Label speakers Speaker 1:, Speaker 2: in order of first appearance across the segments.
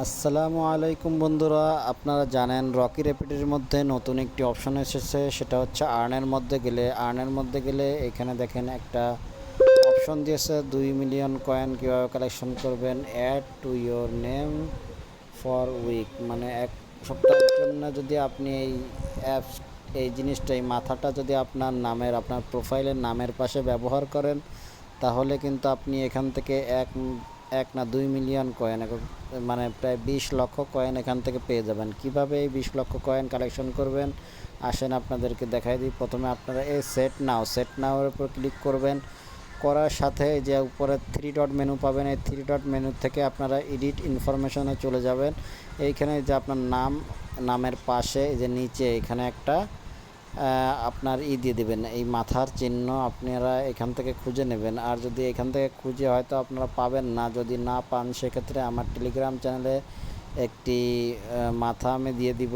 Speaker 1: আসসালামু আলাইকুম বন্ধুরা, আপনারা জানেন রকি র্যাপিডের মধ্যে নতুন একটি অপশন এসেছে, সেটা হচ্ছে আর্নের মধ্যে গেলে এখানে দেখেন একটা অপশন দিয়েছে 2 মিলিয়ন কয়েন কীভাবে কালেকশন করবেন। Add to your name for week, মানে এক সপ্তাহের জন্য যদি আপনি এই জিনিসটা, এই মাথাটা যদি আপনার প্রোফাইলের নামের পাশে ব্যবহার করেন, তাহলে কিন্তু আপনি এখান থেকে এক এক না 2 মিলিয়ন কয়েন, মানে প্রায় 20 লক্ষ কয়েন এখান থেকে পেয়ে যাবেন। কিভাবে এই 20 লক্ষ কয়েন কালেকশন করবেন আসেন আপনাদেরকে দেখাই দিই। প্রথমে আপনারা এই সেট নাওয়ের উপর ক্লিক করবেন। করার সাথে যে উপরে 3 ডট মেনু পাবেন, এই 3 ডট মেনু থেকে আপনারা এডিট ইনফরমেশনে চলে যাবেন। এইখানে যে আপনার নামের পাশে যে নিচে এখানে একটা আপনার দিয়ে দেবেন, এই মাথার চিহ্ন আপনারা এখান থেকে খুঁজে নেবেন। আর যদি এখান থেকে খুঁজে হয়তো আপনারা পাবেন না, যদি না পান সেক্ষেত্রে আমার টেলিগ্রাম চ্যানেলে একটি মাথা আমি দিয়ে দিব,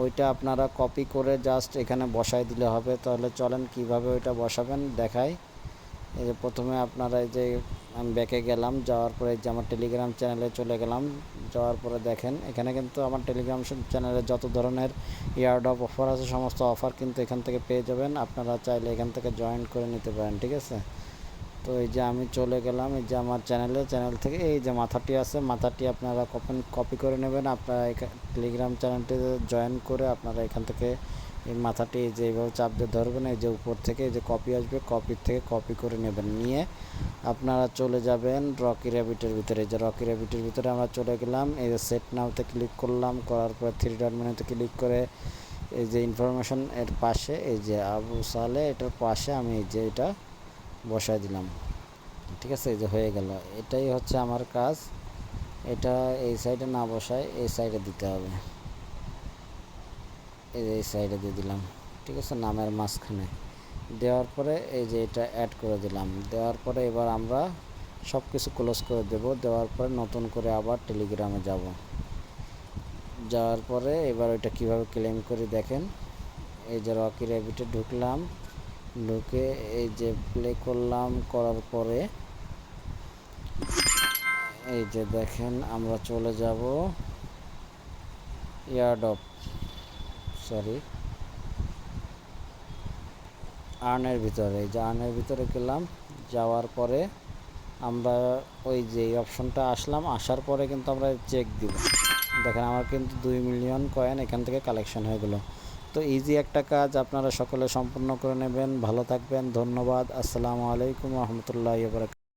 Speaker 1: ওইটা আপনারা কপি করে জাস্ট এখানে বসাই দিলে হবে। তাহলে চলেন কিভাবে ওইটা বসাবেন দেখাই। এই যে প্রথমে আপনারা এই যে আমি ব্যাকে গেলাম, যাওয়ার পরে এই যে আমার টেলিগ্রাম চ্যানেলে চলে গেলাম। যাওয়ার পরে দেখেন এখানে কিন্তু আমার টেলিগ্রাম চ্যানেলে যত ধরনের ইয়ারড্রপ অফার আছে সমস্ত অফার কিন্তু এখান থেকে পেয়ে যাবেন। আপনারা চাইলে এখান থেকে জয়েন করে নিতে পারেন, ঠিক আছে। তো এই যে আমি চলে গেলাম, এই যে আমার চ্যানেল থেকে এই যে মাথাটি আছে, মাথাটি আপনারা কপি করে নেবেন। আপনারা টেলিগ্রাম চ্যানেলটিতে জয়েন করে আপনারা এখান থেকে এই মাথাটি যে এইভাবে চাপ দিয়ে ধরবেন, এই যে উপর থেকে এই যে কপি আসবে, কপির থেকে কপি করে নেবেন। নিয়ে আপনারা চলে যাবেন রকি র্যাবিটের ভিতরে। এই যে রকি র্যাবিটের ভিতরে আমরা চলে গেলাম, এই যে সেট নাওতে ক্লিক করলাম। করার পর 3 ডট মেনুতে ক্লিক করে এই যে ইনফরমেশন এর পাশে এই যে আবু সালে, এটার পাশে আমি এই যে এটা বসায় দিলাম, ঠিক আছে। এই যে হয়ে গেল, এটাই হচ্ছে আমার কাজ। এটা এই সাইডে না বসায় এই সাইডে দিতে হবে। এই সাইডে দিয়ে দিলাম, ঠিক আছে, নামের মাঝখানে দেওয়ার পরে এই যে এটা অ্যাড করে দিলাম। দেওয়ার পরে এবার আমরা সব কিছু ক্লোজ করে দেব। দেওয়ার পরে নতুন করে আবার টেলিগ্রামে যাব। যাওয়ার পরে এবার ওইটা কিভাবে ক্লেম করি দেখেন। এই যে রকি র্যাবিটে ঢুকলাম, ঢুকে এই যে প্লে করলাম। করার পরে এই যে দেখেন আমরা চলে যাব আর্নের ভিতরে। এই যে আর্নের ভিতরে গেলাম, যাওয়ার পরে আমরা ওই যে অপশনটা আসলাম, আসার পরে কিন্তু আমরা চেক দিব। দেখেন আমার কিন্তু 2 মিলিয়ন কয়েন এখান থেকে কালেকশন হয়ে গেল। তো ইজি একটা কাজ, আপনারা সকলে সম্পূর্ণ করে নেবেন। ভালো থাকবেন, ধন্যবাদ। আসসালামু আলাইকুম রহমতুল্লাহি ওয়া বারাকাতুহু।